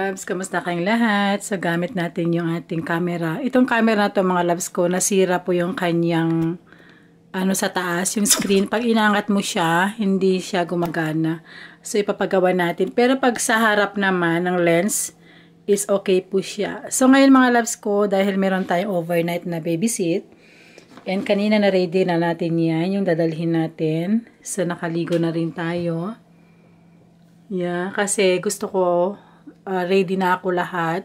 loves! Kamusta kayong lahat? So, gamit natin yung ating camera. Itong camera na to mga loves ko, nasira po yung kanyang sa taas, yung screen. Pag inangat mo siya, hindi siya gumagana. So, ipapagawa natin. Pero pag sa harap naman ng lens, is okay po siya. So, ngayon mga loves ko, dahil meron tayong overnight na babysit, and kanina na ready na natin yan, yung dadalhin natin. So, nakaligo na rin tayo. Yeah, kasi gusto ko ready na ako lahat.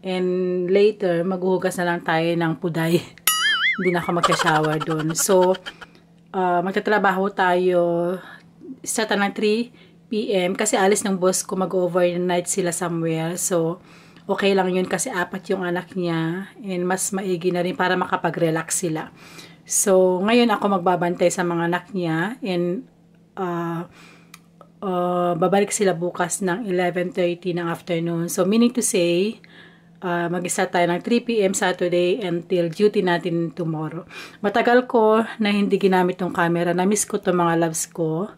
And later, maghuhugas na lang tayo ng puday. Hindi na ako magka-shower doon. So, magtatrabaho tayo start ng 3 PM kasi alis ng boss ko, mag-overnight sila somewhere. So, okay lang yun kasi 4 yung anak niya. And mas maigi na rin para makapag-relax sila. So, ngayon ako magbabantay sa mga anak niya. And, babalik sila bukas ng 11:30 ng afternoon. So, meaning to say, mag-start tayo ng 3 PM Saturday until duty natin tomorrow. Matagal ko na hindi ginamit yung camera. Na-miss ko to mga loves ko.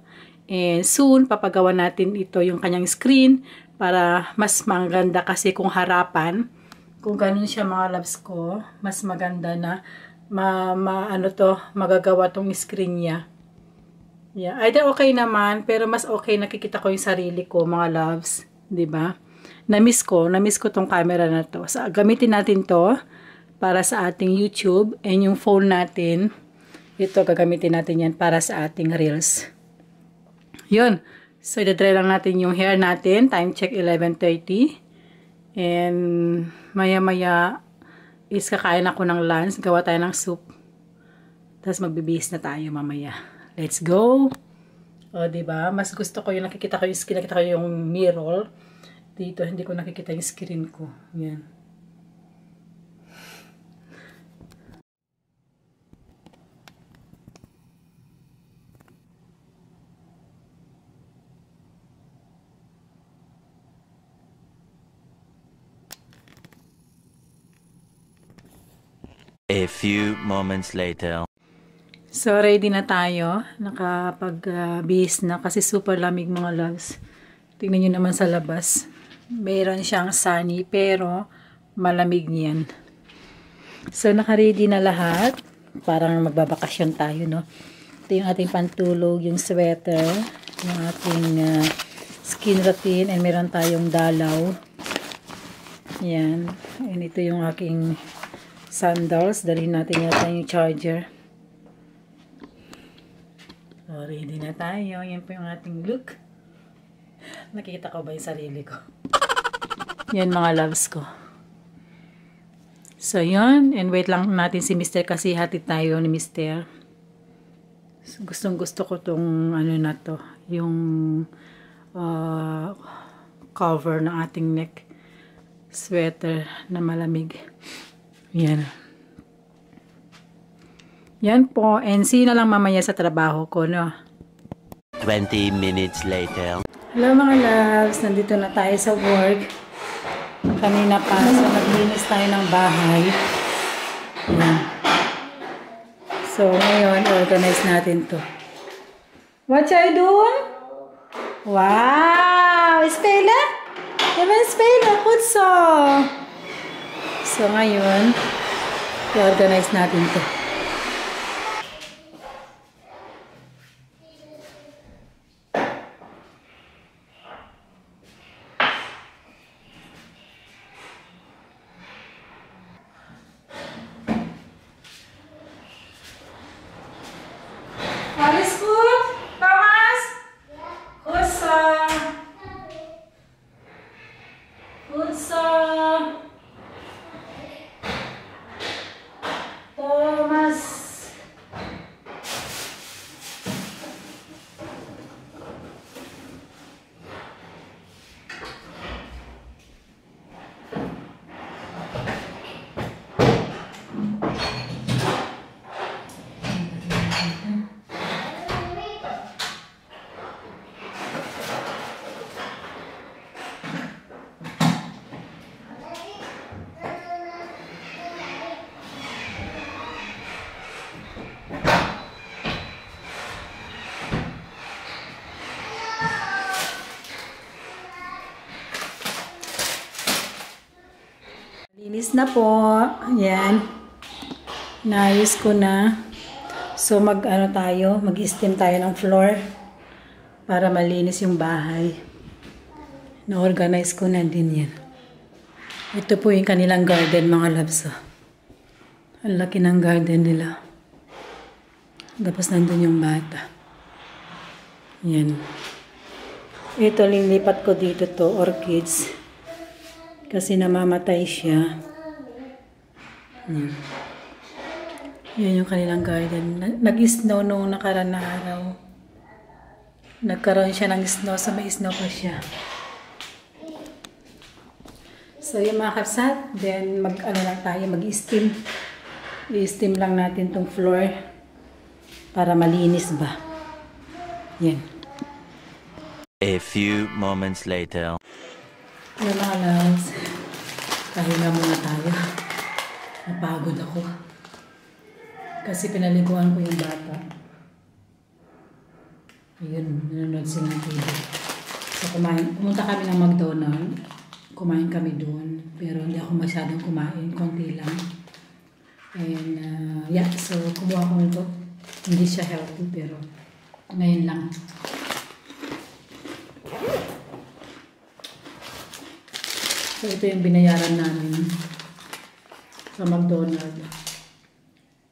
And soon, papagawa natin ito yung kanyang screen para mas maganda kasi kung harapan. Kung ganun siya mga loves ko, mas maganda na magagawa tong screen niya. Yeah, either okay naman, pero mas okay nakikita ko yung sarili ko, mga loves, 'di ba? Na-miss ko tong camera na to. So, gamitin natin to para sa ating YouTube, and yung phone natin, ito gagamitin natin yan para sa ating reels. 'Yun. So, i-dry lang natin yung hair natin. Time check 11:30. And maya-maya is kakain ako ng lunch, gawa tayo ng soup. Tapos magbibihis na tayo mamaya. Let's go! O, diba? Mas gusto ko yung nakikita ko yung screen, nakikita ko yung mirror. Dito, hindi ko nakikita yung screen ko. Yan. A few moments later. So, ready na tayo. Nakapag-bihis na kasi super lamig mga loves. Tingnan nyo naman sa labas. Mayroon siyang sunny pero malamig niyan. So, naka-ready na lahat. Parang magbabakasyon tayo, no? Ito yung ating pantulog, yung sweater, yung ating skin routine, and meron tayong dalaw. Yan. And ito yung aking sandals. Dalhin natin yata yung charger. So, ready na tayo. Yan po yung ating look. Nakikita ko ba yung sarili ko? Yan mga loves ko. So, yun. And wait lang natin si Mr. kasi hatid tayo ni Mr. So, gustong gusto ko tong na to. Yung cover ng ating neck. Sweater na malamig. Yan. Yan po. And see na lang mamaya sa trabaho ko, no? 20 minutes later. Hello mga loves. Nandito na tayo sa work. Kanina pa. So, naglinis tayo ng bahay. Yan. So, ngayon, organize natin to. What you doing? Wow! Spela? Naman spela. Kutso! So, ngayon, i-organize natin to. Alles gut? Thomas? Kutso! Kutso! Thomas! Linis na po. Ayan. Naayos ko na. So mag-steam tayo ng floor para malinis yung bahay. Na-organize ko na din yan. Ito po yung kanilang garden, mga loves. Ang laki ng garden nila. Tapos nandun yung bata. Yan. Ito, lilipat ko dito to, orchids. Kasi namamatay siya. Yan. Yan yung kanilang garden. Nag-snow noong nakaraan na araw. Nagkaroon siya ng snow, so may snow pa siya. So yung mga kapsat, then mag-steam. I-steam lang natin tong floor para malinis ba. Yan. A few moments later. Yung mga loves, pahinga muna tayo. Napagod ako. Kasi pinaliguan ko yung bata. Ayun, nanonood sila ng TV. So pumunta kami ng McDonald's. Kumain kami doon. Pero hindi ako masyadong kumain. Konti lang. And yeah, so kumuha ko nito. Hindi siya healthy pero ngayon lang. So ito yung binayaran namin sa McDonald's.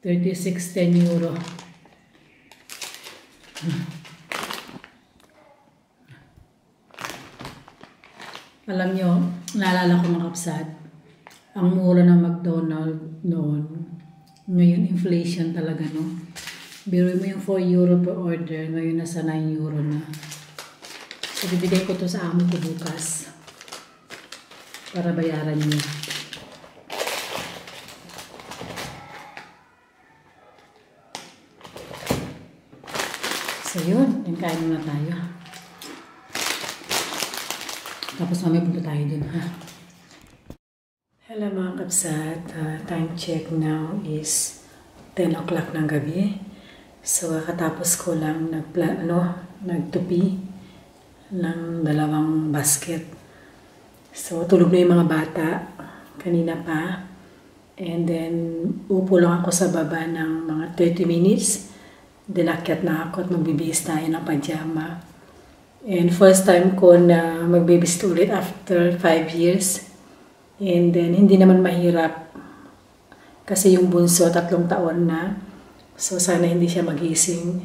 36.10 euro. Alam nyo, naalala ko mga kapsat, ang mura ng McDonald's noon, ngayon inflation talaga, no? Biro mo yung 4 euro per order, ngayon nasa 9 euro na. So bibigay ko to sa amo ko bukas para bayaran niya. So yun, kain muna tayo. Tapos mamaya punta tayo dun, ha? Hello mga kapsat, time check now is 10 o'clock ng gabi. So kakatapos ko lang nagtupi ng 2 basket. So tulog na yung mga bata kanina pa. And then upo lang ako sa baba ng mga 30 minutes. Then akyat na ako at magbibihis tayo ng pajama. And first time ko na magbibihis ulit after 5 years. And then hindi naman mahirap kasi yung bunso 3 taon na. So sana hindi siya magising.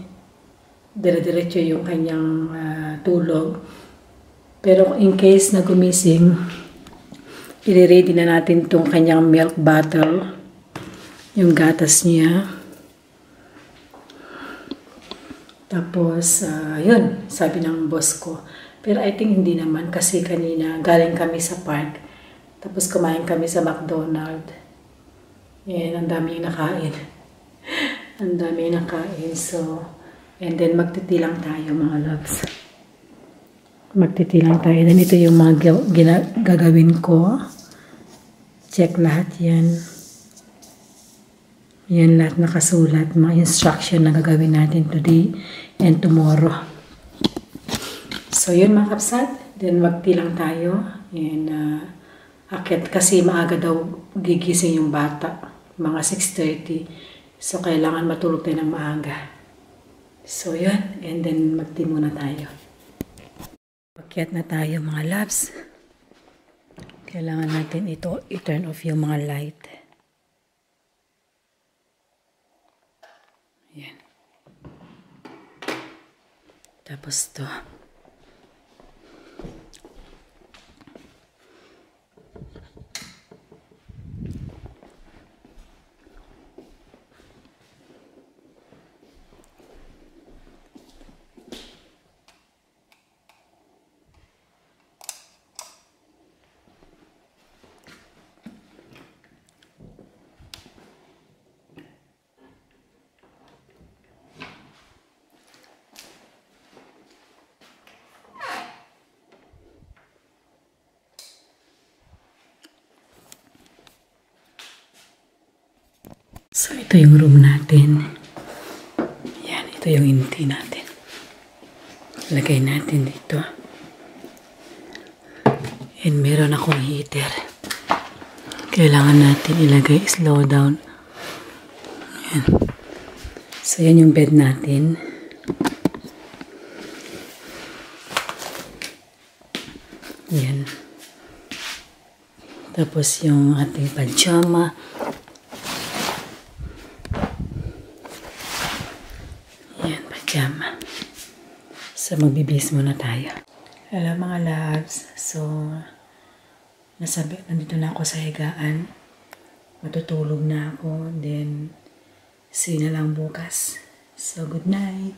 Dire-diretso yung kanyang tulog. Pero in case na gumising, i-ready na natin itong kanyang milk bottle. Yung gatas niya. Tapos, yun, sabi ng boss ko. Pero I think hindi naman kasi kanina galing kami sa park. Tapos kumain kami sa McDonald's. And ang dami yung nakain. Ang dami yung nakain. So, and then magtitilang tayo mga loves. Magtitilang tayo. Then ito yung mga gagawin ko. Check lahat yan. Yan lahat nakasulat. Mga instruction na gagawin natin today and tomorrow. So yun mga kapsat. Then magtilang tayo. And akit kasi maaga daw gigising yung bata. Mga 6:30. So kailangan matulog tayo ng maaga. So yun. And then magti muna tayo. Akyat na tayo mga loves. Kailangan natin ito i-turn off yung mga light. Yan. Tapos to. So, ito yung room natin. Yan, ito yung inti natin. Lagay natin dito. And meron akong heater. kailangan natin ilagay slow down. Ayan. So, yan yung bed natin. Yan. Tapos yung ating pajama. Yan, pajama. So, magbibihis muna tayo. Hello mga loves. So, nandito na ako sa higaan. Matutulog na ako. Then, see na lang bukas. So, good night.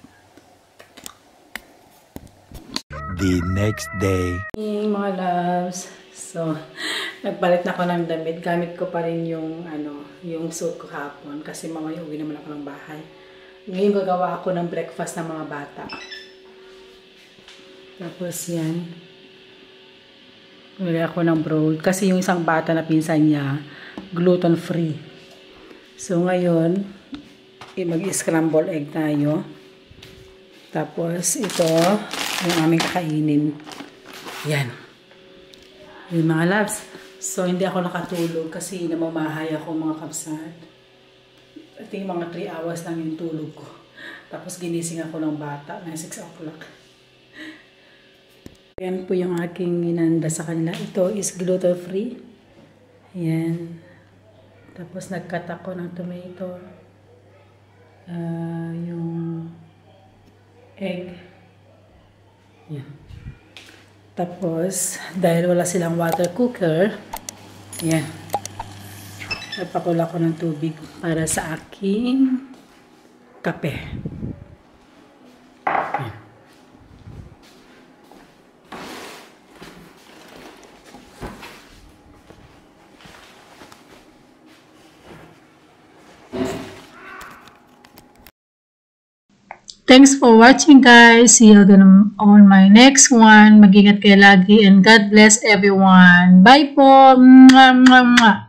The next day. Hey, mga loves. So, nagpalit na ako ng damit. Gamit ko pa rin yung, yung suit ko kahapon. Kasi mamaya uwi naman ako ng bahay. Ngayon gagawa ako ng breakfast ng mga bata. Tapos yan. Bili ako ng broad. Kasi yung isang bata na pinsan niya, gluten free. So, ngayon, mag-scramble egg tayo. Tapos, ito, yung aming kakainin. Yan. Yung mga loves. So, hindi ako nakatulog kasi namamahay ako mga kapsat. I think mga 3 hours lang yung tulog ko. Tapos, ginising ako ng bata na 6 o'clock. Yan po yung aking inanda sa kanila. Ito is gluten free. Yan. Tapos, nag-cut ako ng tomato. Yung egg. Yan. Tapos, dahil wala silang water cooker, yan. Napakula ko ng tubig para sa aking kape. Yan. Thanks for watching, guys. See you again on my next one. Mag-ingat kayo lagi and God bless everyone. Bye po! Mwah, mwah, mwah.